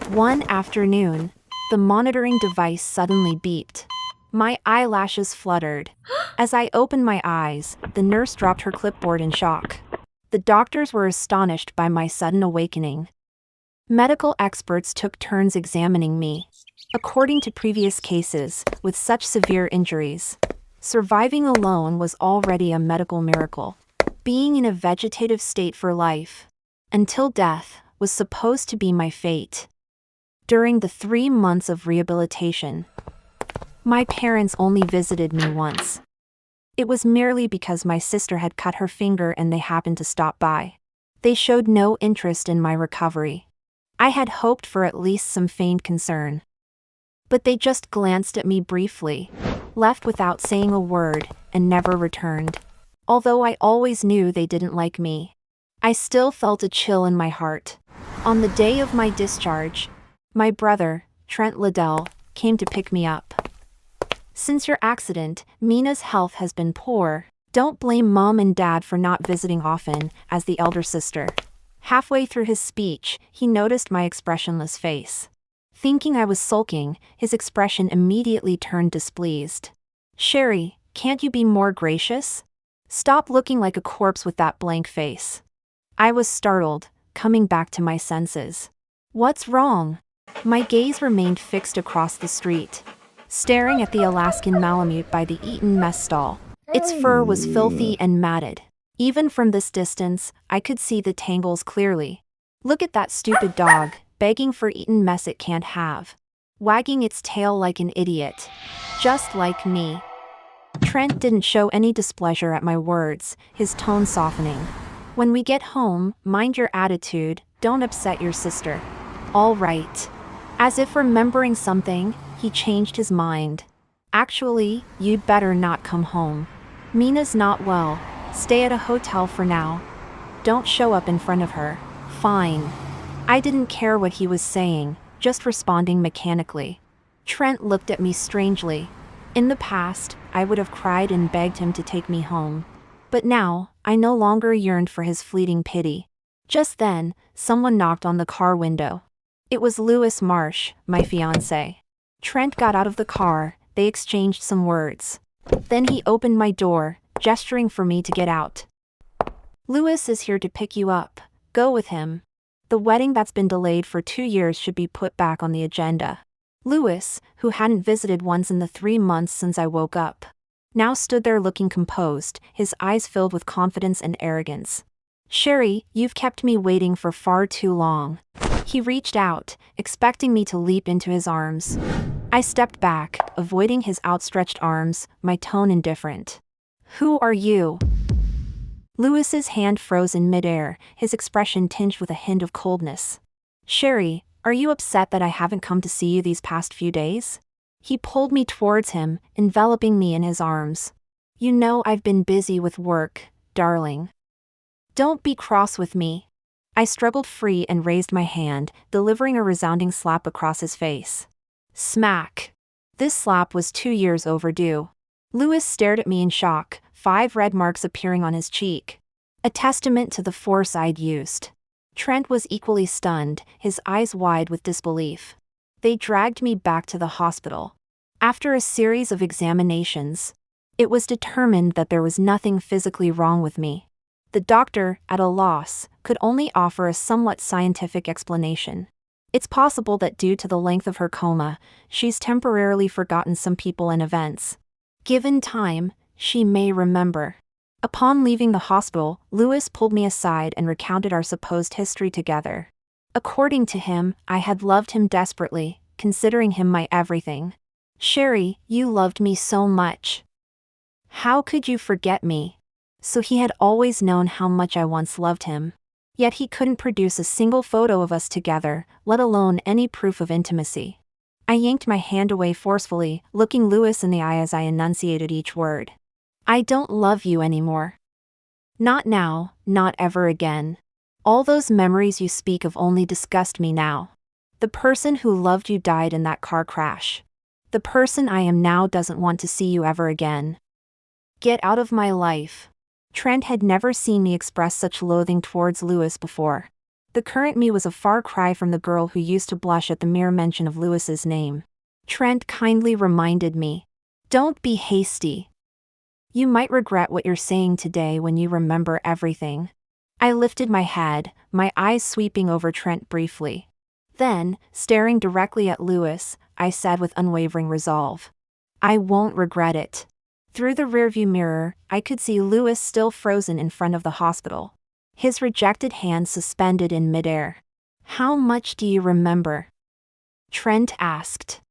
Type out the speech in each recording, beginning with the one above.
One afternoon, the monitoring device suddenly beeped. My eyelashes fluttered. As I opened my eyes, the nurse dropped her clipboard in shock. The doctors were astonished by my sudden awakening. Medical experts took turns examining me. According to previous cases, with such severe injuries, surviving alone was already a medical miracle. Being in a vegetative state for life, until death, was supposed to be my fate. During the 3 months of rehabilitation, my parents only visited me once. It was merely because my sister had cut her finger and they happened to stop by. They showed no interest in my recovery. I had hoped for at least some feigned concern. But they just glanced at me briefly, left without saying a word, and never returned. Although I always knew they didn't like me, I still felt a chill in my heart. On the day of my discharge, my brother, Trent Liddell, came to pick me up. Since your accident, Mina's health has been poor. Don't blame Mom and Dad for not visiting often, as the elder sister. Halfway through his speech, he noticed my expressionless face. Thinking I was sulking, his expression immediately turned displeased. Sherry, can't you be more gracious? Stop looking like a corpse with that blank face. I was startled, coming back to my senses. What's wrong? My gaze remained fixed across the street, staring at the Alaskan Malamute by the Eaton mess stall. Its fur was filthy and matted. Even from this distance, I could see the tangles clearly. Look at that stupid dog, begging for Eaton mess it can't have. Wagging its tail like an idiot. Just like me. Trent didn't show any displeasure at my words, his tone softening. When we get home, mind your attitude, don't upset your sister. All right. As if remembering something, he changed his mind. Actually, you'd better not come home. Mina's not well. Stay at a hotel for now. Don't show up in front of her. Fine. I didn't care what he was saying, just responding mechanically. Trent looked at me strangely. In the past, I would have cried and begged him to take me home. But now, I no longer yearned for his fleeting pity. Just then, someone knocked on the car window. It was Lewis Marsh, my fiancé. Trent got out of the car, they exchanged some words. Then he opened my door, gesturing for me to get out. Lewis is here to pick you up. Go with him. The wedding that's been delayed for 2 years should be put back on the agenda. Lewis, who hadn't visited once in the 3 months since I woke up, now stood there looking composed, his eyes filled with confidence and arrogance. Sherry, you've kept me waiting for far too long. He reached out, expecting me to leap into his arms. I stepped back, avoiding his outstretched arms, my tone indifferent. Who are you? Lewis's hand froze in midair, his expression tinged with a hint of coldness. Sherry, are you upset that I haven't come to see you these past few days? He pulled me towards him, enveloping me in his arms. You know I've been busy with work, darling. Don't be cross with me. I struggled free and raised my hand, delivering a resounding slap across his face. Smack. This slap was 2 years overdue. Lewis stared at me in shock, 5 red marks appearing on his cheek. A testament to the force I'd used. Trent was equally stunned, his eyes wide with disbelief. They dragged me back to the hospital. After a series of examinations, it was determined that there was nothing physically wrong with me. The doctor, at a loss, could only offer a somewhat scientific explanation. It's possible that due to the length of her coma, she's temporarily forgotten some people and events. Given time, she may remember. Upon leaving the hospital, Lewis pulled me aside and recounted our supposed history together. According to him, I had loved him desperately, considering him my everything. Sherry, you loved me so much. How could you forget me? So he had always known how much I once loved him. Yet he couldn't produce a single photo of us together, let alone any proof of intimacy. I yanked my hand away forcefully, looking Lewis in the eye as I enunciated each word. I don't love you anymore. Not now, not ever again. All those memories you speak of only disgust me now. The person who loved you died in that car crash. The person I am now doesn't want to see you ever again. Get out of my life. Trent had never seen me express such loathing towards Lewis before. The current me was a far cry from the girl who used to blush at the mere mention of Lewis's name. Trent kindly reminded me. Don't be hasty. You might regret what you're saying today when you remember everything. I lifted my head, my eyes sweeping over Trent briefly. Then, staring directly at Lewis, I said with unwavering resolve. I won't regret it. Through the rearview mirror, I could see Lewis still frozen in front of the hospital. His rejected hand suspended in midair. How much do you remember? Trent asked.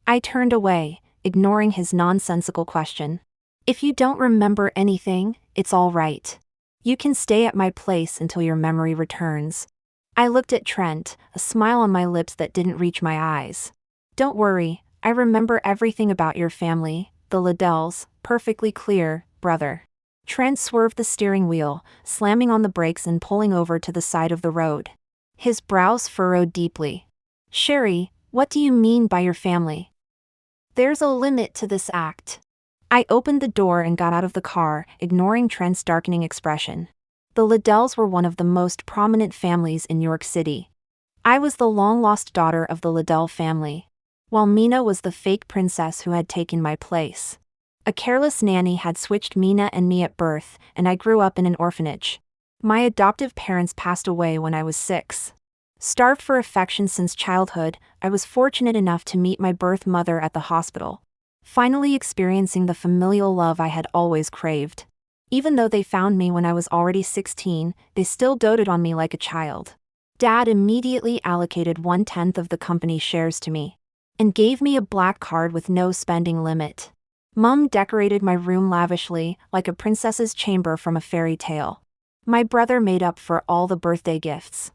I turned away, ignoring his nonsensical question. If you don't remember anything, it's all right. You can stay at my place until your memory returns. I looked at Trent, a smile on my lips that didn't reach my eyes. Don't worry, I remember everything about your family, the Liddells, perfectly clear, brother. Trent swerved the steering wheel, slamming on the brakes and pulling over to the side of the road. His brows furrowed deeply. Sherry, what do you mean by your family? There's a limit to this act. I opened the door and got out of the car, ignoring Trent's darkening expression. The Liddells were one of the most prominent families in New York City. I was the long-lost daughter of the Liddell family, while Mina was the fake princess who had taken my place. A careless nanny had switched Mina and me at birth, and I grew up in an orphanage. My adoptive parents passed away when I was 6. Starved for affection since childhood, I was fortunate enough to meet my birth mother at the hospital, finally experiencing the familial love I had always craved. Even though they found me when I was already 16, they still doted on me like a child. Dad immediately allocated 1/10 of the company's shares to me, and gave me a black card with no spending limit. Mum decorated my room lavishly, like a princess's chamber from a fairy tale. My brother made up for all the birthday gifts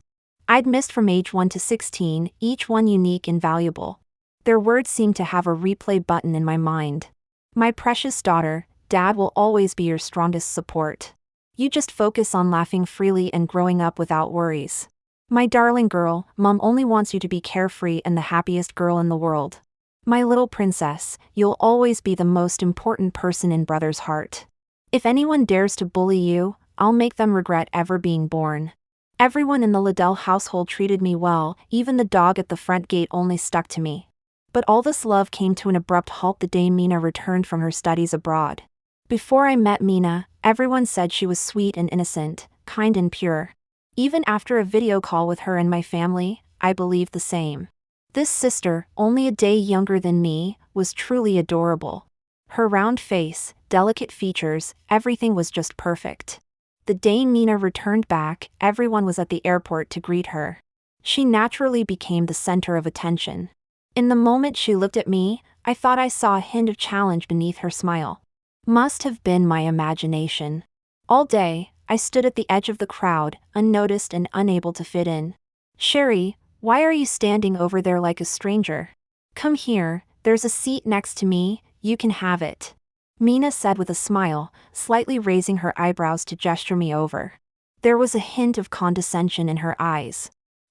I'd missed from age 1 to 16, each one unique and valuable. Their words seemed to have a replay button in my mind. My precious daughter, Dad will always be your strongest support. You just focus on laughing freely and growing up without worries. My darling girl, Mom only wants you to be carefree and the happiest girl in the world. My little princess, you'll always be the most important person in Brother's heart. If anyone dares to bully you, I'll make them regret ever being born. Everyone in the Liddell household treated me well, even the dog at the front gate only stuck to me. But all this love came to an abrupt halt the day Mina returned from her studies abroad. Before I met Mina, everyone said she was sweet and innocent, kind and pure. Even after a video call with her and my family, I believed the same. This sister, only a day younger than me, was truly adorable. Her round face, delicate features, everything was just perfect. The day Mina returned back, everyone was at the airport to greet her. She naturally became the center of attention. In the moment she looked at me, I thought I saw a hint of challenge beneath her smile. Must have been my imagination. All day, I stood at the edge of the crowd, unnoticed and unable to fit in. Sherry, why are you standing over there like a stranger? Come here, there's a seat next to me, you can have it. Mina said with a smile, slightly raising her eyebrows to gesture me over. There was a hint of condescension in her eyes.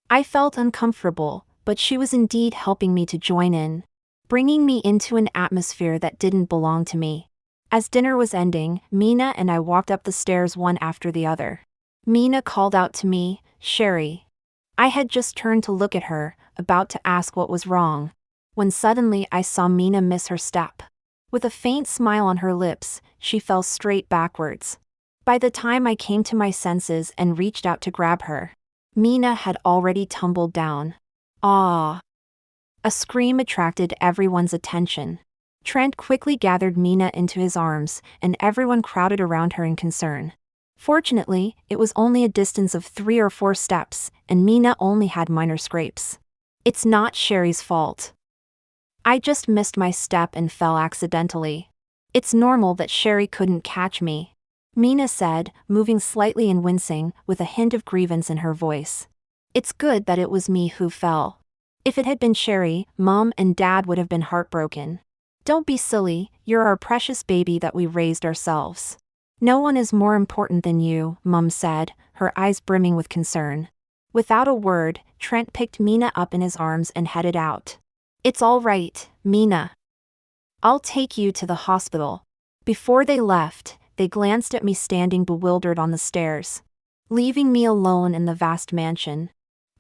I felt uncomfortable, but she was indeed helping me to join in, bringing me into an atmosphere that didn't belong to me. As dinner was ending, Mina and I walked up the stairs one after the other. Mina called out to me, Sherry. I had just turned to look at her, about to ask what was wrong, when suddenly I saw Mina miss her step. With a faint smile on her lips, she fell straight backwards. By the time I came to my senses and reached out to grab her, Mina had already tumbled down. Ah! A scream attracted everyone's attention. Trent quickly gathered Mina into his arms, and everyone crowded around her in concern. Fortunately, it was only a distance of 3 or 4 steps, and Mina only had minor scrapes. It's not Sherry's fault. I just missed my step and fell accidentally. It's normal that Sherry couldn't catch me, Mina said, moving slightly and wincing, with a hint of grievance in her voice. It's good that it was me who fell. If it had been Sherry, Mom and Dad would have been heartbroken. Don't be silly, you're our precious baby that we raised ourselves. No one is more important than you, Mom said, her eyes brimming with concern. Without a word, Trent picked Mina up in his arms and headed out. It's all right, Mina. I'll take you to the hospital. Before they left, they glanced at me standing bewildered on the stairs, leaving me alone in the vast mansion.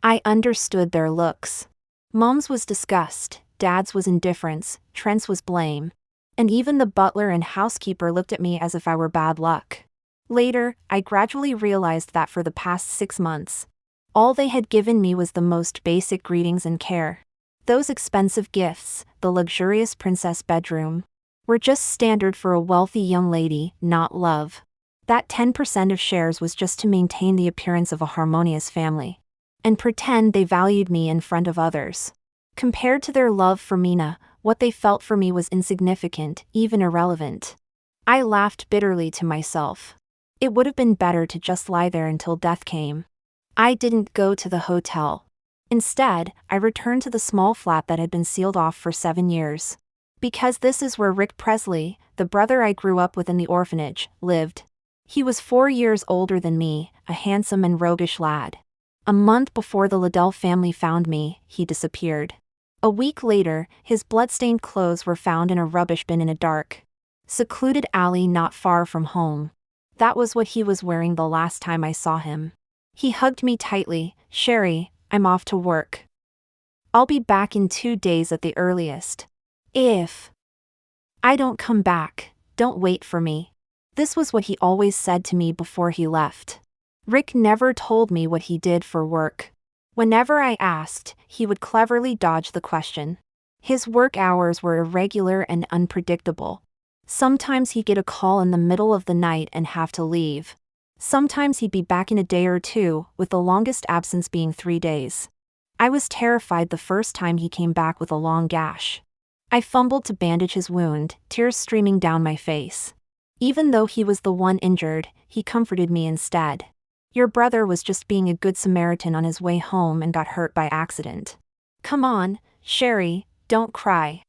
I understood their looks. Mom's was disgust, Dad's was indifference, Trent's was blame. And even the butler and housekeeper looked at me as if I were bad luck. Later, I gradually realized that for the past 6 months, all they had given me was the most basic greetings and care. Those expensive gifts, the luxurious princess bedroom, were just standard for a wealthy young lady, not love. That 10% of shares was just to maintain the appearance of a harmonious family and pretend they valued me in front of others. Compared to their love for Mina, what they felt for me was insignificant, even irrelevant. I laughed bitterly to myself. It would have been better to just lie there until death came. I didn't go to the hotel. Instead, I returned to the small flat that had been sealed off for 7 years. Because this is where Rick Presley, the brother I grew up with in the orphanage, lived. He was 4 years older than me, a handsome and roguish lad. A month before the Liddell family found me, he disappeared. A week later, his blood-stained clothes were found in a rubbish bin in a dark, secluded alley not far from home. That was what he was wearing the last time I saw him. He hugged me tightly. "Sherry, I'm off to work. I'll be back in 2 days at the earliest. If I don't come back, don't wait for me." This was what he always said to me before he left. Rick never told me what he did for work. Whenever I asked, he would cleverly dodge the question. His work hours were irregular and unpredictable. Sometimes he'd get a call in the middle of the night and have to leave. Sometimes he'd be back in a day or two, with the longest absence being 3 days. I was terrified the first time he came back with a long gash. I fumbled to bandage his wound, tears streaming down my face. Even though he was the one injured, he comforted me instead. "Your brother was just being a good Samaritan on his way home and got hurt by accident. Come on, Sherry, don't cry.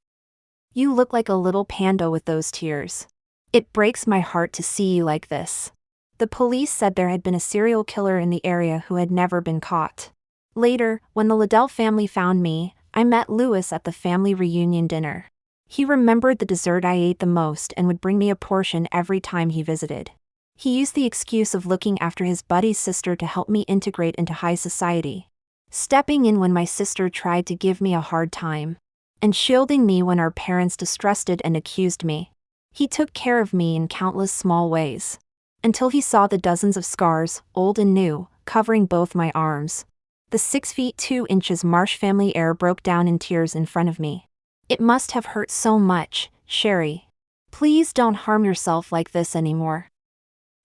You look like a little panda with those tears. It breaks my heart to see you like this." The police said there had been a serial killer in the area who had never been caught. Later, when the Liddell family found me, I met Louis at the family reunion dinner. He remembered the dessert I ate the most and would bring me a portion every time he visited. He used the excuse of looking after his buddy's sister to help me integrate into high society, stepping in when my sister tried to give me a hard time, and shielding me when our parents distrusted and accused me. He took care of me in countless small ways, until he saw the dozens of scars, old and new, covering both my arms. The 6 feet 2 inches Marsh family heir broke down in tears in front of me. "It must have hurt so much, Sherry. Please don't harm yourself like this anymore."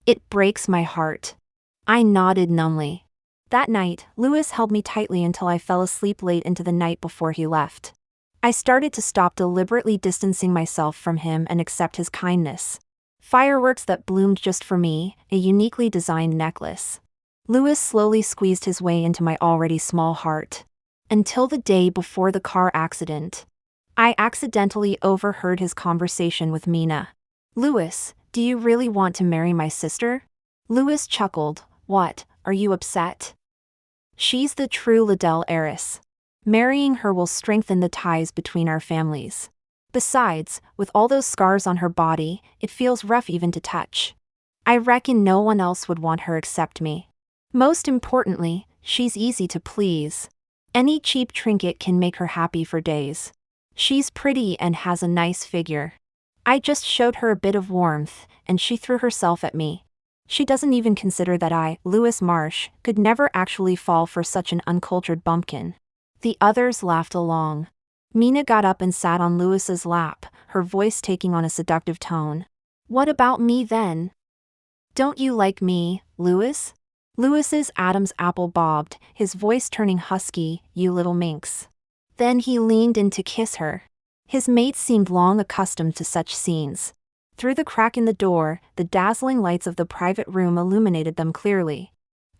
"It breaks my heart." I nodded numbly. That night, Louis held me tightly until I fell asleep late into the night before he left. I started to stop deliberately distancing myself from him and accept his kindness. Fireworks that bloomed just for me, a uniquely designed necklace. Louis slowly squeezed his way into my already small heart. Until the day before the car accident. I accidentally overheard his conversation with Mina. "Louis, do you really want to marry my sister?" Louis chuckled. "What, are you upset? She's the true Liddell heiress. Marrying her will strengthen the ties between our families. Besides, with all those scars on her body, it feels rough even to touch. I reckon no one else would want her except me. Most importantly, she's easy to please. Any cheap trinket can make her happy for days. She's pretty and has a nice figure. I just showed her a bit of warmth, and she threw herself at me. She doesn't even consider that I, Louis Marsh, could never actually fall for such an uncultured bumpkin." The others laughed along. Mina got up and sat on Louis's lap, her voice taking on a seductive tone. "What about me then? Don't you like me, Louis?" Louis's Adam's apple bobbed, his voice turning husky. "You little minx." Then he leaned in to kiss her. His mate seemed long accustomed to such scenes. Through the crack in the door, the dazzling lights of the private room illuminated them clearly.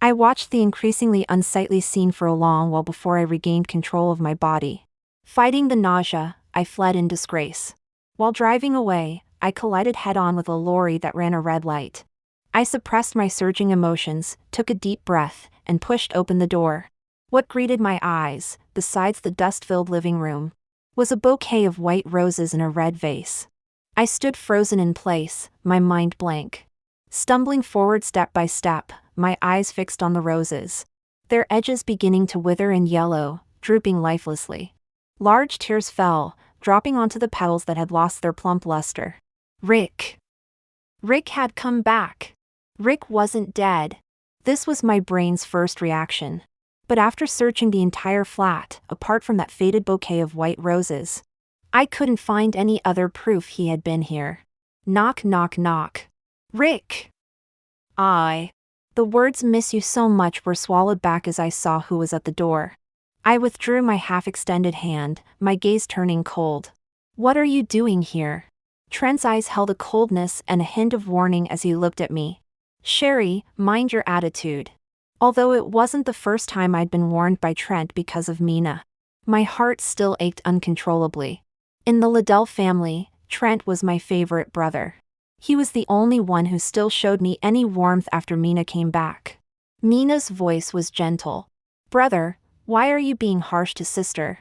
I watched the increasingly unsightly scene for a long while before I regained control of my body. Fighting the nausea, I fled in disgrace. While driving away, I collided head-on with a lorry that ran a red light. I suppressed my surging emotions, took a deep breath, and pushed open the door. What greeted my eyes, besides the dust-filled living room, was a bouquet of white roses in a red vase. I stood frozen in place, my mind blank. Stumbling forward step by step, my eyes fixed on the roses. their edges beginning to wither and yellow, drooping lifelessly. Large tears fell, dropping onto the petals that had lost their plump luster. Rick. Rick had come back. Rick wasn't dead. This was my brain's first reaction. But after searching the entire flat, apart from that faded bouquet of white roses, I couldn't find any other proof he had been here. Knock, knock, knock. Rick! The words "miss you so much" were swallowed back as I saw who was at the door. I withdrew my half-extended hand, my gaze turning cold. What are you doing here? Trent's eyes held a coldness and a hint of warning as he looked at me. Sherry, mind your attitude. Although it wasn't the first time I'd been warned by Trent because of Mina, my heart still ached uncontrollably. In the Liddell family, Trent was my favorite brother. He was the only one who still showed me any warmth after Mina came back. Mina's voice was gentle. Brother, why are you being harsh to sister?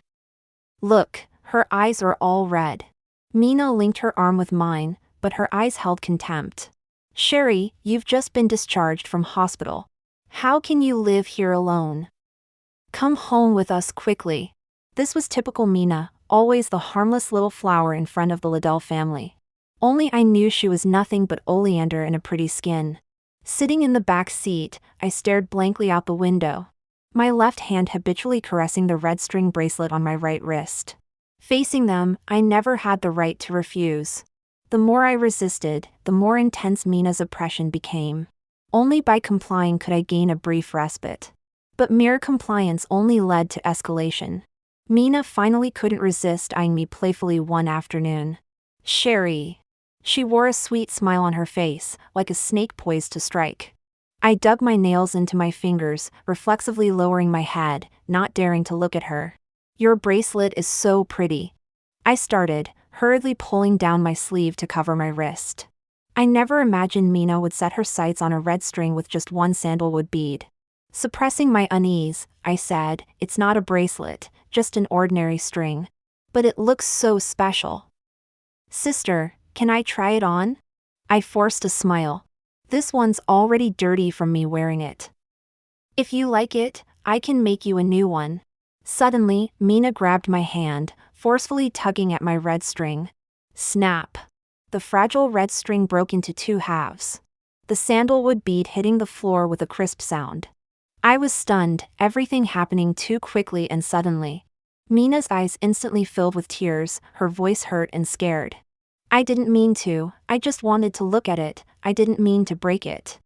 Look, her eyes are all red. Mina linked her arm with mine, but her eyes held contempt. Sherry, you've just been discharged from hospital. How can you live here alone? Come home with us quickly. This was typical Mina, always the harmless little flower in front of the Liddell family. Only I knew she was nothing but oleander and a pretty skin. Sitting in the back seat, I stared blankly out the window, my left hand habitually caressing the red string bracelet on my right wrist. Facing them, I never had the right to refuse. The more I resisted, the more intense Mina's oppression became. Only by complying could I gain a brief respite. But mere compliance only led to escalation. Mina finally couldn't resist eyeing me playfully one afternoon. Sherry. She wore a sweet smile on her face, like a snake poised to strike. I dug my nails into my fingers, reflexively lowering my head, not daring to look at her. Your bracelet is so pretty. I started, hurriedly pulling down my sleeve to cover my wrist. I never imagined Mina would set her sights on a red string with just one sandalwood bead. Suppressing my unease, I said, it's not a bracelet, just an ordinary string. But it looks so special. Sister, can I try it on? I forced a smile. This one's already dirty from me wearing it. If you like it, I can make you a new one. Suddenly, Mina grabbed my hand, forcefully tugging at my red string. Snap. The fragile red string broke into two halves. The sandalwood bead hitting the floor with a crisp sound. I was stunned, everything happening too quickly and suddenly. Mina's eyes instantly filled with tears, her voice hurt and scared. I didn't mean to, I just wanted to look at it, I didn't mean to break it.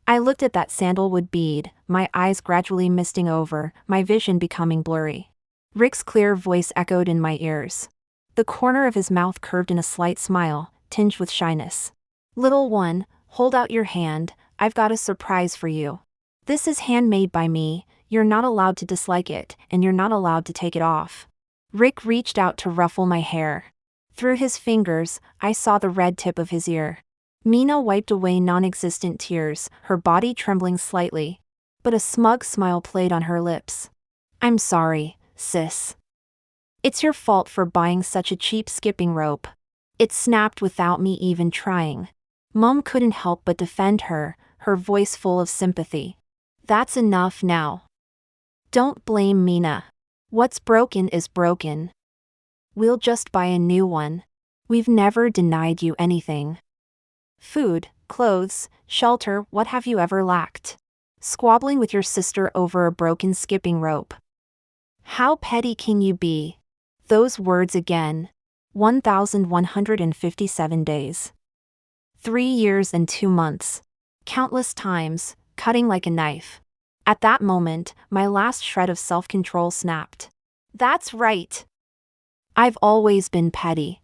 I looked at that sandalwood bead, my eyes gradually misting over, my vision becoming blurry. Rick's clear voice echoed in my ears. The corner of his mouth curved in a slight smile, tinged with shyness. Little one, hold out your hand, I've got a surprise for you. This is handmade by me, you're not allowed to dislike it, and you're not allowed to take it off. Rick reached out to ruffle my hair. Through his fingers, I saw the red tip of his ear. Mina wiped away non-existent tears, her body trembling slightly. But a smug smile played on her lips. I'm sorry, sis. It's your fault for buying such a cheap skipping rope. It snapped without me even trying. Mom couldn't help but defend her, her voice full of sympathy. That's enough now. Don't blame Mina. What's broken is broken. We'll just buy a new one. We've never denied you anything. Food, clothes, shelter, what have you ever lacked? Squabbling with your sister over a broken skipping rope. How petty can you be? Those words again. 1,157 days. 3 years and 2 months. Countless times, cutting like a knife. At that moment, my last shred of self-control snapped. That's right. I've always been petty.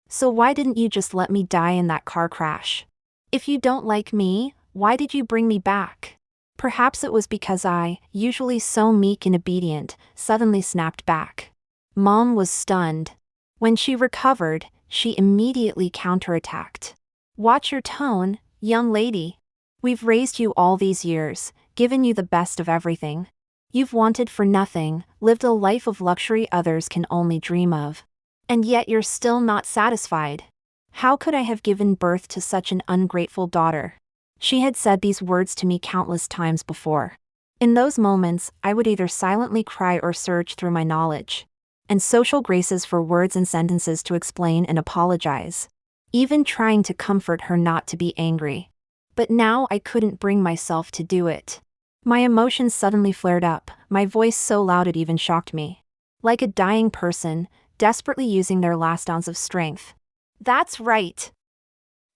So why didn't you just let me die in that car crash? If you don't like me, why did you bring me back? Perhaps it was because I, usually so meek and obedient, suddenly snapped back. Mom was stunned. When she recovered, she immediately counterattacked. Watch your tone, young lady. We've raised you all these years, given you the best of everything. You've wanted for nothing, lived a life of luxury others can only dream of. And yet you're still not satisfied. How could I have given birth to such an ungrateful daughter? She had said these words to me countless times before. In those moments, I would either silently cry or search through my knowledge and social graces for words and sentences to explain and apologize, even trying to comfort her not to be angry. But now I couldn't bring myself to do it. My emotions suddenly flared up, my voice so loud it even shocked me. Like a dying person, desperately using their last ounce of strength. That's right.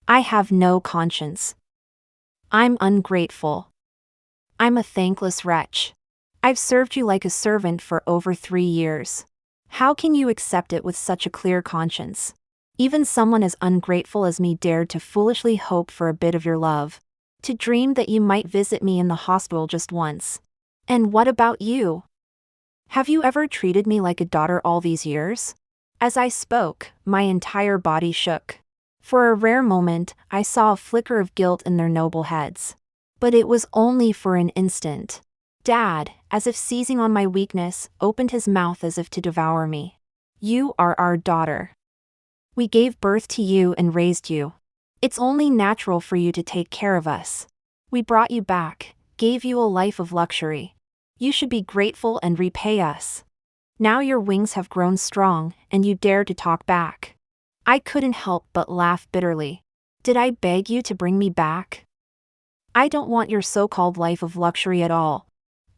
I have no conscience. I'm ungrateful. I'm a thankless wretch. I've served you like a servant for over 3 years. How can you accept it with such a clear conscience? Even someone as ungrateful as me dared to foolishly hope for a bit of your love, to dream that you might visit me in the hospital just once. And what about you? Have you ever treated me like a daughter all these years? As I spoke, my entire body shook. For a rare moment, I saw a flicker of guilt in their noble heads. But it was only for an instant. Dad, as if seizing on my weakness, opened his mouth as if to devour me. You are our daughter. We gave birth to you and raised you. It's only natural for you to take care of us. We brought you back, gave you a life of luxury. You should be grateful and repay us. Now your wings have grown strong, and you dare to talk back. I couldn't help but laugh bitterly. Did I beg you to bring me back? I don't want your so-called life of luxury at all.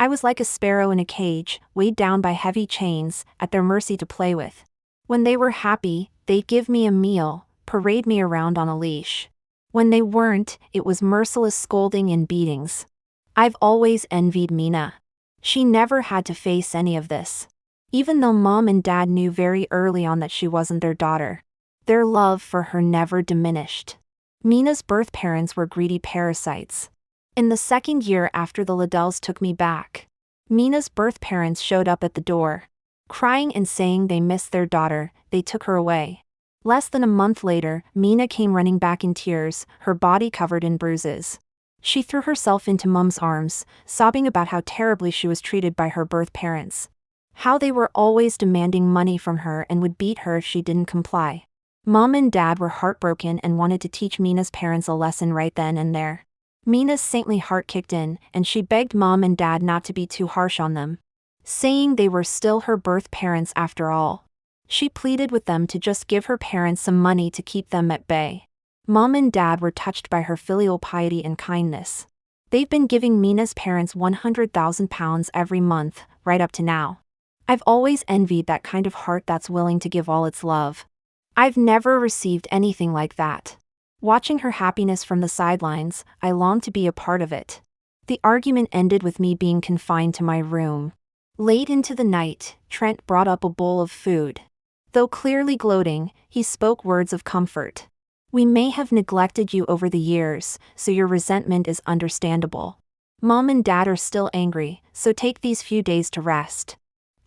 I was like a sparrow in a cage, weighed down by heavy chains, at their mercy to play with. When they were happy, they'd give me a meal, parade me around on a leash. When they weren't, it was merciless scolding and beatings. I've always envied Mina. She never had to face any of this. Even though Mom and Dad knew very early on that she wasn't their daughter, their love for her never diminished. Mina's birth parents were greedy parasites. In the second year after the Liddells took me back, Mina's birth parents showed up at the door. Crying and saying they missed their daughter, they took her away. Less than a month later, Mina came running back in tears, her body covered in bruises. She threw herself into Mom's arms, sobbing about how terribly she was treated by her birth parents. How they were always demanding money from her and would beat her if she didn't comply. Mom and Dad were heartbroken and wanted to teach Mina's parents a lesson right then and there. Mina's saintly heart kicked in, and she begged Mom and Dad not to be too harsh on them, saying they were still her birth parents after all. She pleaded with them to just give her parents some money to keep them at bay. Mom and Dad were touched by her filial piety and kindness. They've been giving Mina's parents £100,000 every month, right up to now. I've always envied that kind of heart that's willing to give all its love. I've never received anything like that. Watching her happiness from the sidelines, I longed to be a part of it. The argument ended with me being confined to my room. Late into the night, Trent brought up a bowl of food. Though clearly gloating, he spoke words of comfort. We may have neglected you over the years, so your resentment is understandable. Mom and Dad are still angry, so take these few days to rest.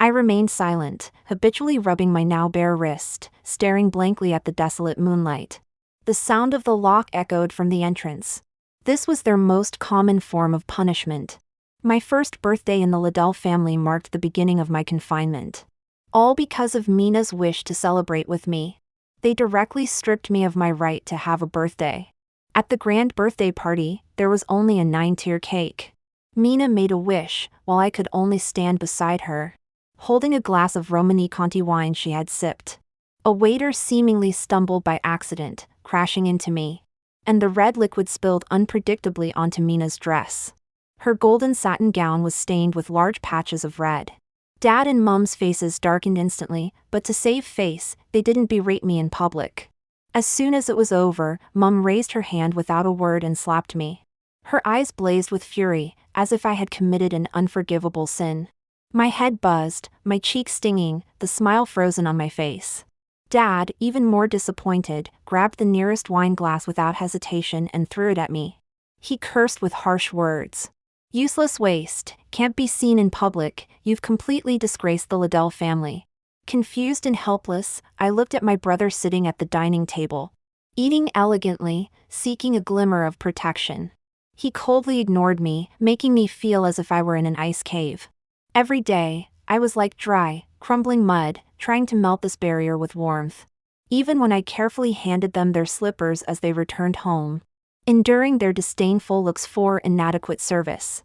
I remained silent, habitually rubbing my now bare wrist, staring blankly at the desolate moonlight. The sound of the lock echoed from the entrance. This was their most common form of punishment. My first birthday in the Liddell family marked the beginning of my confinement. All because of Mina's wish to celebrate with me. They directly stripped me of my right to have a birthday. At the grand birthday party, there was only a 9-tier cake. Mina made a wish, while I could only stand beside her, holding a glass of Romani Conti wine she had sipped. A waiter seemingly stumbled by accident, crashing into me, and the red liquid spilled unpredictably onto Mina's dress. Her golden satin gown was stained with large patches of red. Dad and Mom's faces darkened instantly, but to save face, they didn't berate me in public. As soon as it was over, Mom raised her hand without a word and slapped me. Her eyes blazed with fury, as if I had committed an unforgivable sin. My head buzzed, my cheeks stinging, the smile frozen on my face. Dad, even more disappointed, grabbed the nearest wine glass without hesitation and threw it at me. He cursed with harsh words. Useless waste, can't be seen in public, you've completely disgraced the Liddell family. Confused and helpless, I looked at my brother sitting at the dining table, eating elegantly, seeking a glimmer of protection. He coldly ignored me, making me feel as if I were in an ice cave. Every day, I was like dry, crumbling mud, trying to melt this barrier with warmth. Even when I carefully handed them their slippers as they returned home, enduring their disdainful looks for inadequate service.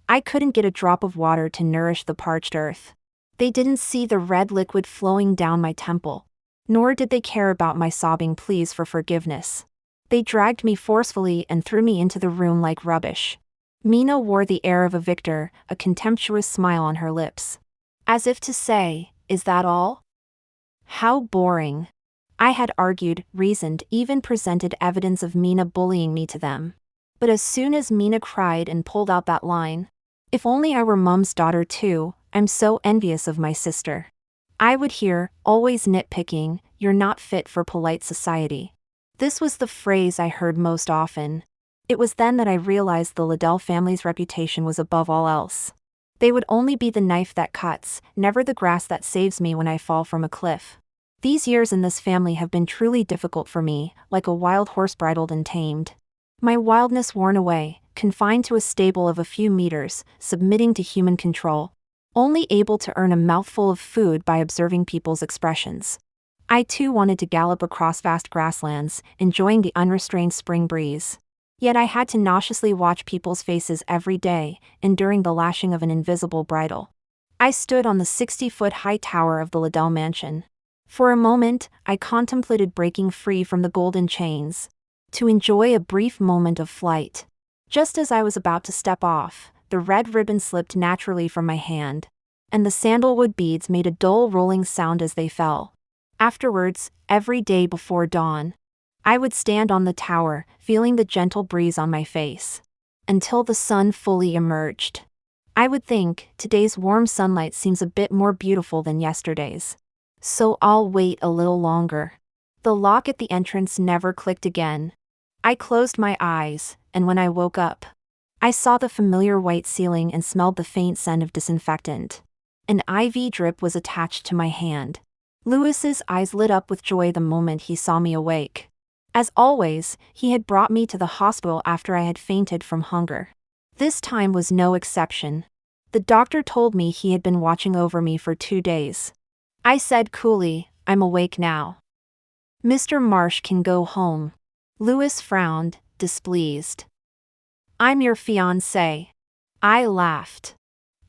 I couldn't get a drop of water to nourish the parched earth. They didn't see the red liquid flowing down my temple. Nor did they care about my sobbing pleas for forgiveness. They dragged me forcefully and threw me into the room like rubbish. Mina wore the air of a victor, a contemptuous smile on her lips. As if to say, "Is that all?" How boring. I had argued, reasoned, even presented evidence of Mina bullying me to them. But as soon as Mina cried and pulled out that line, "If only I were Mum's daughter too, I'm so envious of my sister," I would hear, always nitpicking, "You're not fit for polite society." This was the phrase I heard most often. It was then that I realized the Liddell family's reputation was above all else. They would only be the knife that cuts, never the grass that saves me when I fall from a cliff. These years in this family have been truly difficult for me, like a wild horse bridled and tamed. My wildness worn away, confined to a stable of a few meters, submitting to human control. Only able to earn a mouthful of food by observing people's expressions. I too wanted to gallop across vast grasslands, enjoying the unrestrained spring breeze. Yet I had to nauseously watch people's faces every day, enduring the lashing of an invisible bridle. I stood on the 60-foot-high tower of the Liddell mansion. For a moment, I contemplated breaking free from the golden chains, to enjoy a brief moment of flight. Just as I was about to step off, the red ribbon slipped naturally from my hand, and the sandalwood beads made a dull rolling sound as they fell. Afterwards, every day before dawn, I would stand on the tower, feeling the gentle breeze on my face, until the sun fully emerged. I would think, today's warm sunlight seems a bit more beautiful than yesterday's. So I'll wait a little longer. The lock at the entrance never clicked again. I closed my eyes, and when I woke up, I saw the familiar white ceiling and smelled the faint scent of disinfectant. An IV drip was attached to my hand. Lewis's eyes lit up with joy the moment he saw me awake. As always, he had brought me to the hospital after I had fainted from hunger. This time was no exception. The doctor told me he had been watching over me for 2 days. I said coolly, "I'm awake now. Mr. Marsh can go home." Lewis frowned, displeased. "I'm your fiancé." I laughed.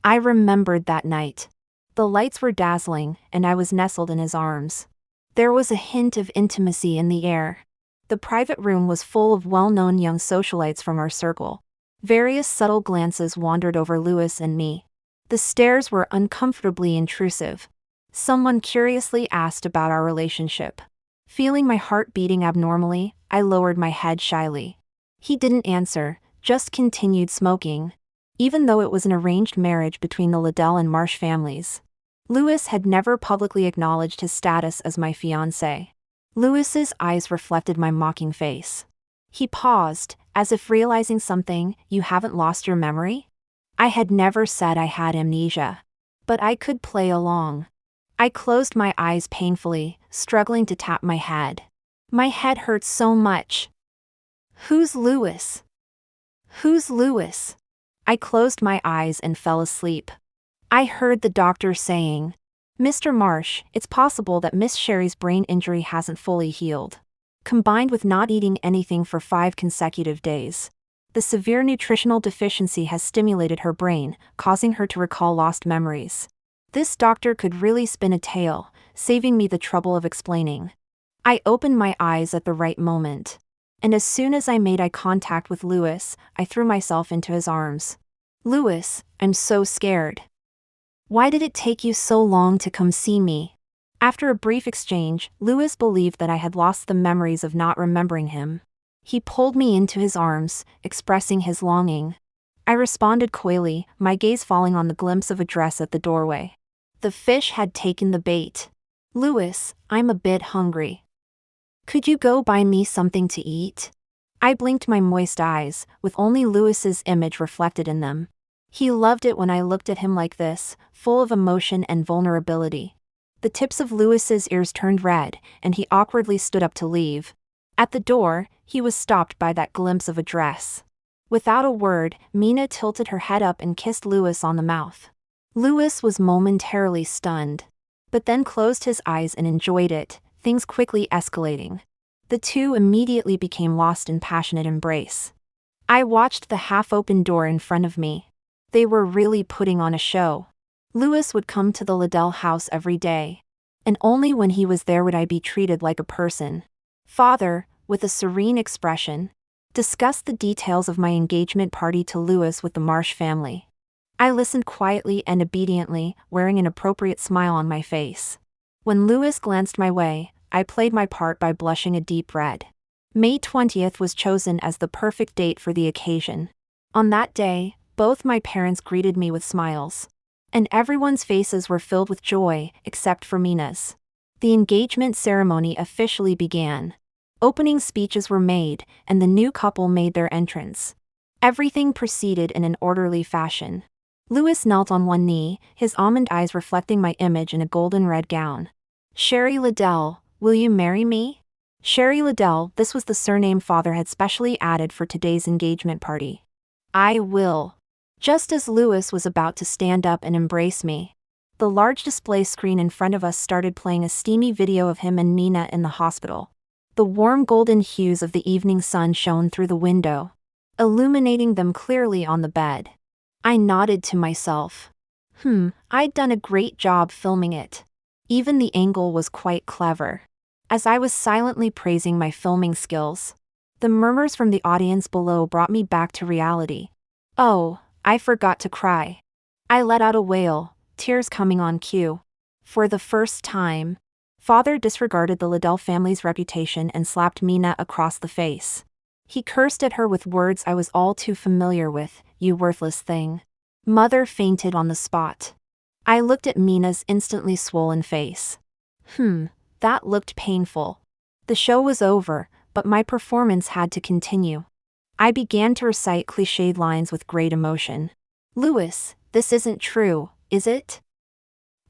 I remembered that night. The lights were dazzling, and I was nestled in his arms. There was a hint of intimacy in the air. The private room was full of well-known young socialites from our circle. Various subtle glances wandered over Lewis and me. The stares were uncomfortably intrusive. Someone curiously asked about our relationship. Feeling my heart beating abnormally, I lowered my head shyly. He didn't answer, just continued smoking. Even though it was an arranged marriage between the Liddell and Marsh families, Lewis had never publicly acknowledged his status as my fiancé. Lewis's eyes reflected my mocking face. He paused, as if realizing something. "You haven't lost your memory?" I had never said I had amnesia. But I could play along. I closed my eyes painfully, struggling to tap my head. My head hurt so much. "Who's Lewis? Who's Lewis?" I closed my eyes and fell asleep. I heard the doctor saying, "Mr. Marsh, it's possible that Miss Sherry's brain injury hasn't fully healed. Combined with not eating anything for 5 consecutive days, the severe nutritional deficiency has stimulated her brain, causing her to recall lost memories." This doctor could really spin a tale, saving me the trouble of explaining. I opened my eyes at the right moment. And as soon as I made eye contact with Lewis, I threw myself into his arms. "Lewis, I'm so scared. Why did it take you so long to come see me?" After a brief exchange, Lewis believed that I had lost the memories of not remembering him. He pulled me into his arms, expressing his longing. I responded coyly, my gaze falling on the glimpse of a dress at the doorway. The fish had taken the bait. "Lewis, I'm a bit hungry. Could you go buy me something to eat?" I blinked my moist eyes, with only Lewis's image reflected in them. He loved it when I looked at him like this, full of emotion and vulnerability. The tips of Lewis's ears turned red, and he awkwardly stood up to leave. At the door, he was stopped by that glimpse of a dress. Without a word, Mina tilted her head up and kissed Lewis on the mouth. Lewis was momentarily stunned, but then closed his eyes and enjoyed it, things quickly escalating. The two immediately became lost in passionate embrace. I watched the half-open door in front of me. They were really putting on a show. Louis would come to the Liddell house every day. And only when he was there would I be treated like a person. Father, with a serene expression, discussed the details of my engagement party to Louis with the Marsh family. I listened quietly and obediently, wearing an appropriate smile on my face. When Louis glanced my way, I played my part by blushing a deep red. May 20th was chosen as the perfect date for the occasion. On that day, both my parents greeted me with smiles. And everyone's faces were filled with joy, except for Mina's. The engagement ceremony officially began. Opening speeches were made, and the new couple made their entrance. Everything proceeded in an orderly fashion. Louis knelt on one knee, his almond eyes reflecting my image in a golden red gown. Sherry Liddell, will you marry me? Sherry Liddell, this was the surname father had specially added for today's engagement party. I will. Just as Louis was about to stand up and embrace me, the large display screen in front of us started playing a steamy video of him and Mina in the hospital. The warm golden hues of the evening sun shone through the window, illuminating them clearly on the bed. I nodded to myself. I'd done a great job filming it. Even the angle was quite clever. As I was silently praising my filming skills, the murmurs from the audience below brought me back to reality. Oh, I forgot to cry. I let out a wail, tears coming on cue. For the first time, Father disregarded the Liddell family's reputation and slapped Mina across the face. He cursed at her with words I was all too familiar with, "You worthless thing." Mother fainted on the spot. I looked at Mina's instantly swollen face. That looked painful. The show was over, but my performance had to continue. I began to recite cliched lines with great emotion. Louis, this isn't true, is it?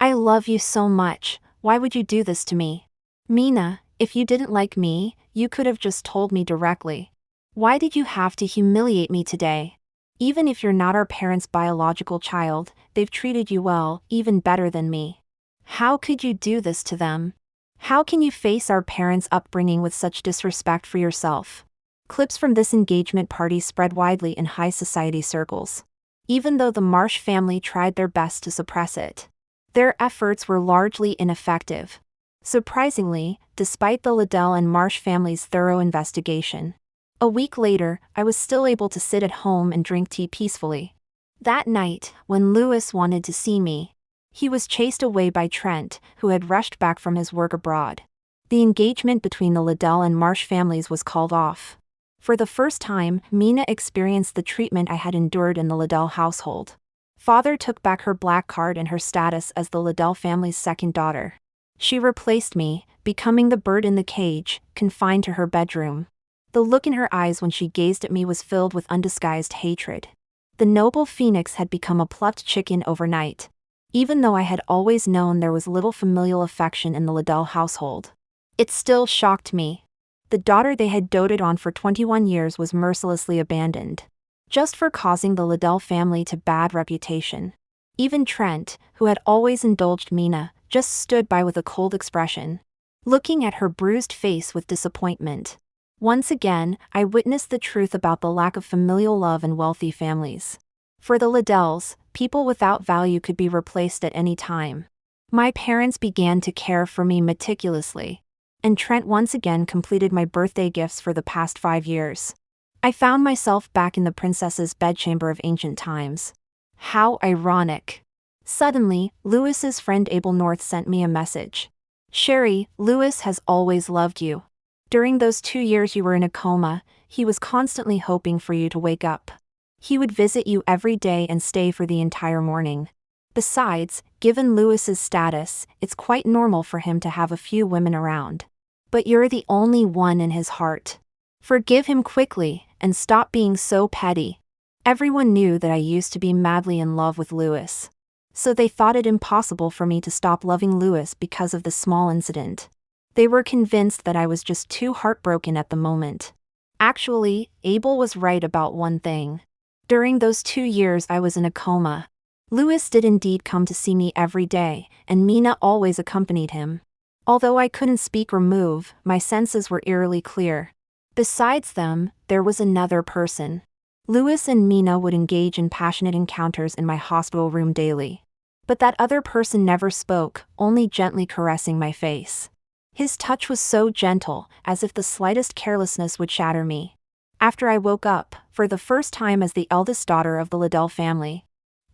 I love you so much, why would you do this to me? Mina, if you didn't like me, you could have just told me directly. Why did you have to humiliate me today? Even if you're not our parents' biological child, they've treated you well, even better than me. How could you do this to them? How can you face our parents' upbringing with such disrespect for yourself? Clips from this engagement party spread widely in high society circles. Even though the Marsh family tried their best to suppress it, their efforts were largely ineffective. Surprisingly, despite the Liddell and Marsh families' thorough investigation, a week later, I was still able to sit at home and drink tea peacefully. That night, when Louis wanted to see me, he was chased away by Trent, who had rushed back from his work abroad. The engagement between the Liddell and Marsh families was called off. For the first time, Mina experienced the treatment I had endured in the Liddell household. Father took back her black card and her status as the Liddell family's second daughter. She replaced me, becoming the bird in the cage, confined to her bedroom. The look in her eyes when she gazed at me was filled with undisguised hatred. The noble phoenix had become a plucked chicken overnight. Even though I had always known there was little familial affection in the Liddell household, it still shocked me. The daughter they had doted on for 21 years was mercilessly abandoned, just for causing the Liddell family to bad reputation. Even Trent, who had always indulged Mina, just stood by with a cold expression, looking at her bruised face with disappointment. Once again, I witnessed the truth about the lack of familial love in wealthy families. For the Liddells, people without value could be replaced at any time. My parents began to care for me meticulously, and Trent once again completed my birthday gifts for the past 5 years. I found myself back in the princess's bedchamber of ancient times. How ironic. Suddenly, Louis's friend Abel North sent me a message. Sherry, Louis has always loved you. During those 2 years you were in a coma, he was constantly hoping for you to wake up. He would visit you every day and stay for the entire morning. Besides, given Louis's status, it's quite normal for him to have a few women around. But you're the only one in his heart. Forgive him quickly, and stop being so petty. Everyone knew that I used to be madly in love with Louis, so they thought it impossible for me to stop loving Louis because of this small incident. They were convinced that I was just too heartbroken at the moment. Actually, Abel was right about one thing. During those 2 years I was in a coma. Louis did indeed come to see me every day, and Mina always accompanied him. Although I couldn't speak or move, my senses were eerily clear. Besides them, there was another person. Louis and Mina would engage in passionate encounters in my hospital room daily. But that other person never spoke, only gently caressing my face. His touch was so gentle, as if the slightest carelessness would shatter me. After I woke up, for the first time as the eldest daughter of the Liddell family,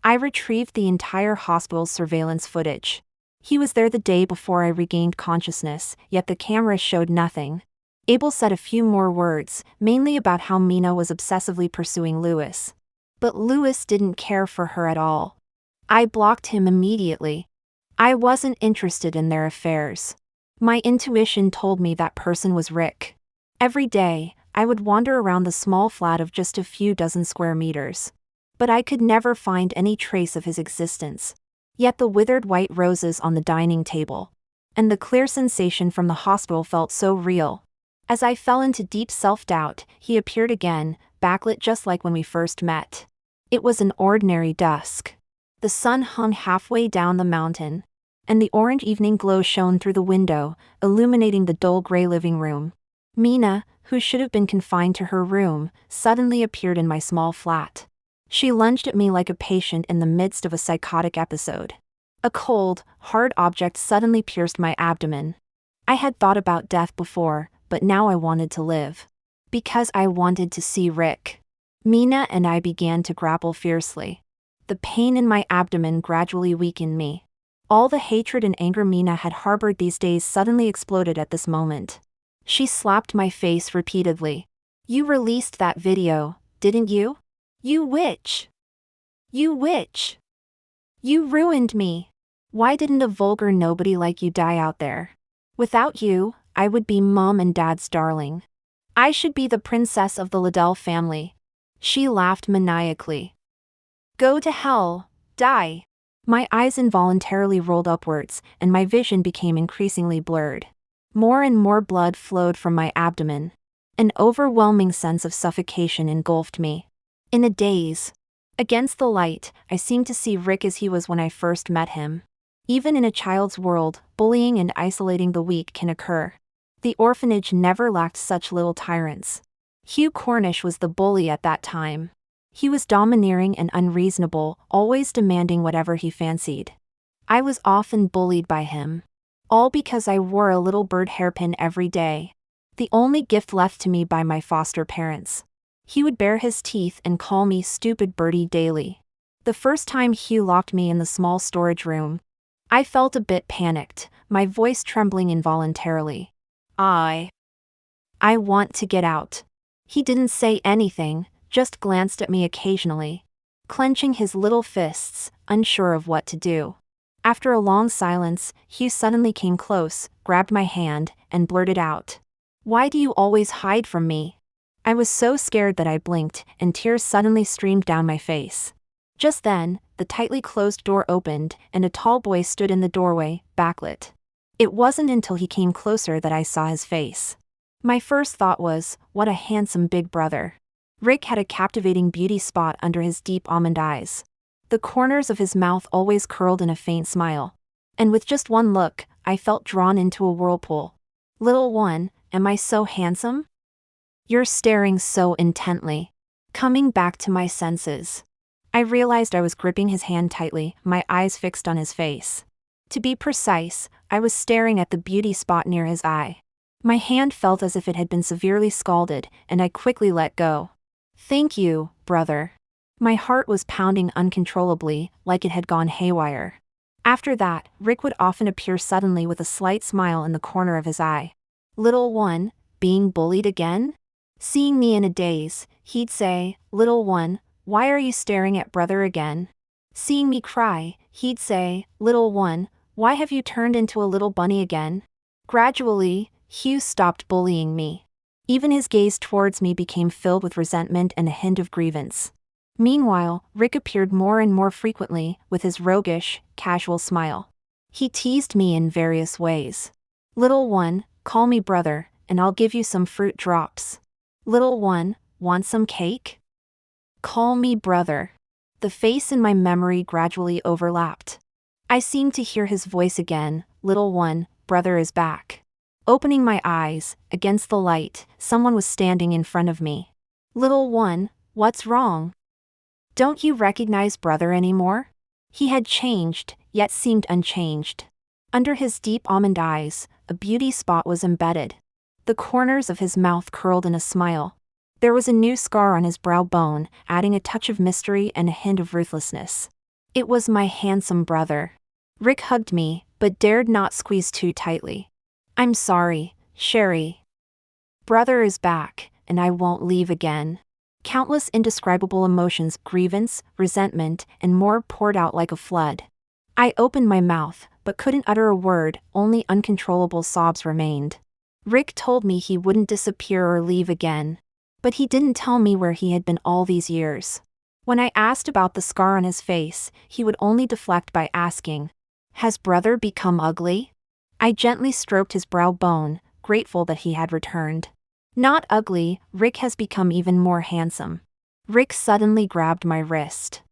I retrieved the entire hospital's surveillance footage. He was there the day before I regained consciousness, yet the camera showed nothing. Abel said a few more words, mainly about how Mina was obsessively pursuing Louis. But Louis didn't care for her at all. I blocked him immediately. I wasn't interested in their affairs. My intuition told me that person was Rick. Every day, I would wander around the small flat of just a few dozen square meters. But I could never find any trace of his existence. Yet the withered white roses on the dining table, and the clear sensation from the hospital felt so real. As I fell into deep self-doubt, he appeared again, backlit just like when we first met. It was an ordinary dusk. The sun hung halfway down the mountain, and the orange evening glow shone through the window, illuminating the dull gray living room. Mina, who should have been confined to her room, suddenly appeared in my small flat. She lunged at me like a patient in the midst of a psychotic episode. A cold, hard object suddenly pierced my abdomen. I had thought about death before, but now I wanted to live. Because I wanted to see Rick. Mina and I began to grapple fiercely. The pain in my abdomen gradually weakened me. All the hatred and anger Mina had harbored these days suddenly exploded at this moment. She slapped my face repeatedly. "You released that video, didn't you? You witch! You witch! You ruined me! Why didn't a vulgar nobody like you die out there? Without you, I would be Mom and Dad's darling. I should be the princess of the Liddell family." She laughed maniacally. "Go to hell, die." My eyes involuntarily rolled upwards, and my vision became increasingly blurred. More and more blood flowed from my abdomen. An overwhelming sense of suffocation engulfed me. In a daze, against the light, I seemed to see Rick as he was when I first met him. Even in a child's world, bullying and isolating the weak can occur. The orphanage never lacked such little tyrants. Hugh Cornish was the bully at that time. He was domineering and unreasonable, always demanding whatever he fancied. I was often bullied by him. All because I wore a little bird hairpin every day. The only gift left to me by my foster parents. He would bare his teeth and call me stupid birdie daily. The first time Hugh locked me in the small storage room, I felt a bit panicked, my voice trembling involuntarily. I want to get out. He didn't say anything, just glanced at me occasionally, clenching his little fists, unsure of what to do. After a long silence, Hugh suddenly came close, grabbed my hand, and blurted out, "Why do you always hide from me?" I was so scared that I blinked, and tears suddenly streamed down my face. Just then, the tightly closed door opened, and a tall boy stood in the doorway, backlit. It wasn't until he came closer that I saw his face. My first thought was, what a handsome big brother. Rick had a captivating beauty spot under his deep almond eyes. The corners of his mouth always curled in a faint smile. And with just one look, I felt drawn into a whirlpool. "Little one, am I so handsome?" "You're staring so intently." Coming back to my senses, I realized I was gripping his hand tightly, my eyes fixed on his face. To be precise, I was staring at the beauty spot near his eye. My hand felt as if it had been severely scalded, and I quickly let go. "Thank you, brother." My heart was pounding uncontrollably, like it had gone haywire. After that, Rick would often appear suddenly with a slight smile in the corner of his eye. "Little one, being bullied again?" Seeing me in a daze, he'd say, "Little one, why are you staring at brother again?" Seeing me cry, he'd say, "Little one, why have you turned into a little bunny again?" Gradually, Hugh stopped bullying me. Even his gaze towards me became filled with resentment and a hint of grievance. Meanwhile, Rick appeared more and more frequently, with his roguish, casual smile. He teased me in various ways. "Little one, call me brother, and I'll give you some fruit drops." "Little one, want some cake?" "Call me brother." The face in my memory gradually overlapped. I seemed to hear his voice again, "Little one, brother is back." Opening my eyes, against the light, someone was standing in front of me. "Little one, What's wrong? Don't you recognize brother anymore? He had changed, yet seemed unchanged. Under his deep almond eyes, a beauty spot was embedded. The corners of his mouth curled in a smile. There was a new scar on his brow bone, adding a touch of mystery and a hint of ruthlessness. It was my handsome brother. Rick hugged me, but dared not squeeze too tightly. I'm sorry, Sherry. Brother is back, and I won't leave again. Countless indescribable emotions, grievance, resentment, and more poured out like a flood. I opened my mouth, but couldn't utter a word, only uncontrollable sobs remained. Rick told me he wouldn't disappear or leave again. But he didn't tell me where he had been all these years. When I asked about the scar on his face, he would only deflect by asking, "Has brother become ugly?" I gently stroked his brow bone, grateful that he had returned. Not ugly, Rick has become even more handsome. Rick suddenly grabbed my wrist.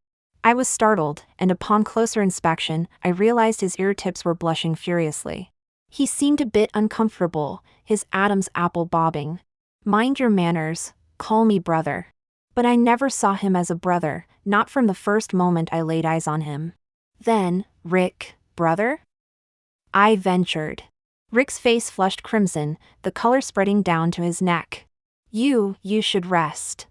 I was startled, and upon closer inspection, I realized his ear tips were blushing furiously. He seemed a bit uncomfortable, his Adam's apple bobbing. Mind your manners, call me brother. But I never saw him as a brother, not from the first moment I laid eyes on him. Then, Rick, brother? I ventured. Rick's face flushed crimson, the color spreading down to his neck. You should rest.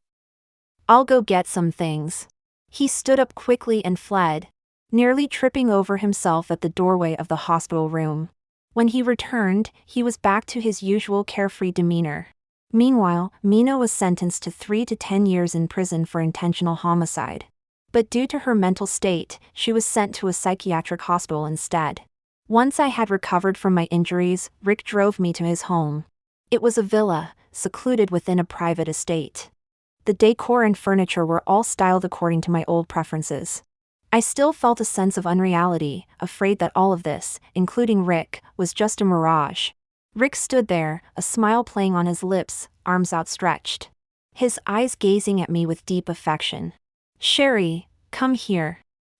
I'll go get some things. He stood up quickly and fled, nearly tripping over himself at the doorway of the hospital room. When he returned, he was back to his usual carefree demeanor. Meanwhile, Mina was sentenced to 3 to 10 years in prison for intentional homicide. But due to her mental state, she was sent to a psychiatric hospital instead. Once I had recovered from my injuries, Rick drove me to his home. It was a villa, secluded within a private estate. The decor and furniture were all styled according to my old preferences. I still felt a sense of unreality, afraid that all of this, including Rick, was just a mirage. Rick stood there, a smile playing on his lips, arms outstretched. His eyes gazing at me with deep affection. Sherry, come here.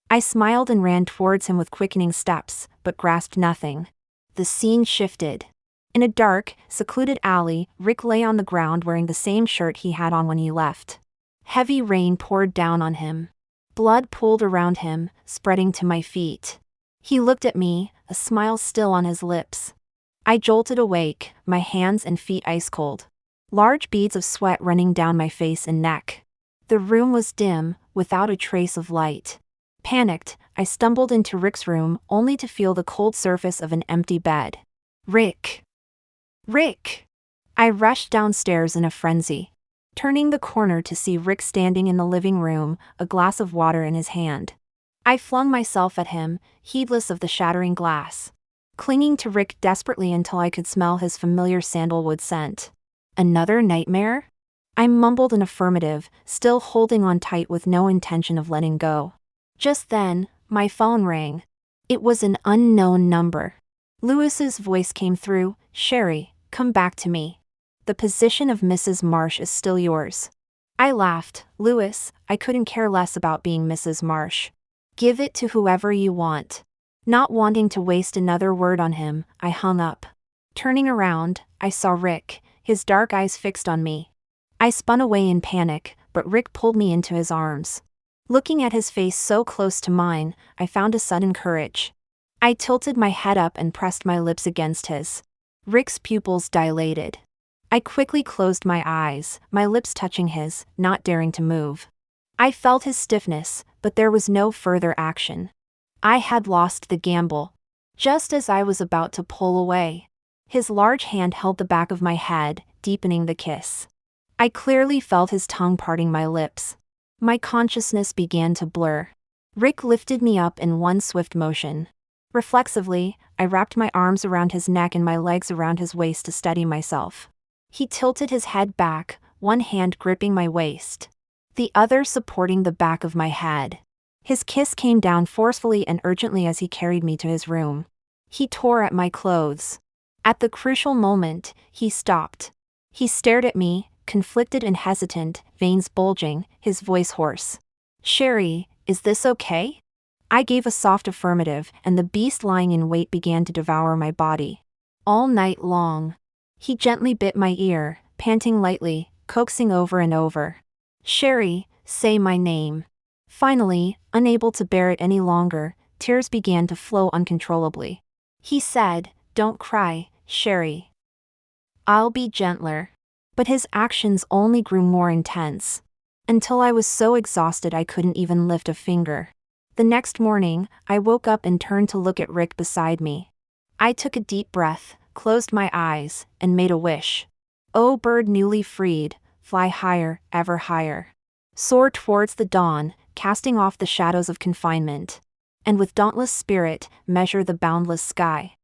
I smiled and ran towards him with quickening steps, but grasped nothing. The scene shifted. In a dark, secluded alley, Rick lay on the ground wearing the same shirt he had on when he left. Heavy rain poured down on him. Blood pooled around him, spreading to my feet. He looked at me, a smile still on his lips. I jolted awake, my hands and feet ice cold. Large beads of sweat running down my face and neck. The room was dim, without a trace of light. Panicked, I stumbled into Rick's room, only to feel the cold surface of an empty bed. Rick! Rick! I rushed downstairs in a frenzy. Turning the corner to see Rick standing in the living room, a glass of water in his hand. I flung myself at him, heedless of the shattering glass. Clinging to Rick desperately until I could smell his familiar sandalwood scent. Another nightmare? I mumbled an affirmative, still holding on tight with no intention of letting go. Just then, my phone rang. It was an unknown number. Lewis's voice came through, "Sherry, come back to me. The position of Mrs. Marsh is still yours." I laughed. "Lewis, I couldn't care less about being Mrs. Marsh. Give it to whoever you want." Not wanting to waste another word on him, I hung up. Turning around, I saw Rick, his dark eyes fixed on me. I spun away in panic, but Rick pulled me into his arms. Looking at his face so close to mine, I found a sudden courage. I tilted my head up and pressed my lips against his. Rick's pupils dilated. I quickly closed my eyes, my lips touching his, not daring to move. I felt his stiffness, but there was no further action. I had lost the gamble. Just as I was about to pull away, his large hand held the back of my head, deepening the kiss. I clearly felt his tongue parting my lips. My consciousness began to blur. Rick lifted me up in one swift motion. Reflexively, I wrapped my arms around his neck and my legs around his waist to steady myself. He tilted his head back, one hand gripping my waist, the other supporting the back of my head. His kiss came down forcefully and urgently as he carried me to his room. He tore at my clothes. At the crucial moment, he stopped. He stared at me, conflicted and hesitant, veins bulging, his voice hoarse. "Sherry, is this okay?" I gave a soft affirmative, and the beast lying in wait began to devour my body. All night long. He gently bit my ear, panting lightly, coaxing over and over. Sherry, say my name. Finally, unable to bear it any longer, tears began to flow uncontrollably. He said, "Don't cry, Sherry. I'll be gentler." But his actions only grew more intense. Until I was so exhausted I couldn't even lift a finger. The next morning, I woke up and turned to look at Rick beside me. I took a deep breath, closed my eyes, and made a wish. "O bird newly freed, fly higher, ever higher. Soar towards the dawn, casting off the shadows of confinement. And with dauntless spirit, measure the boundless sky."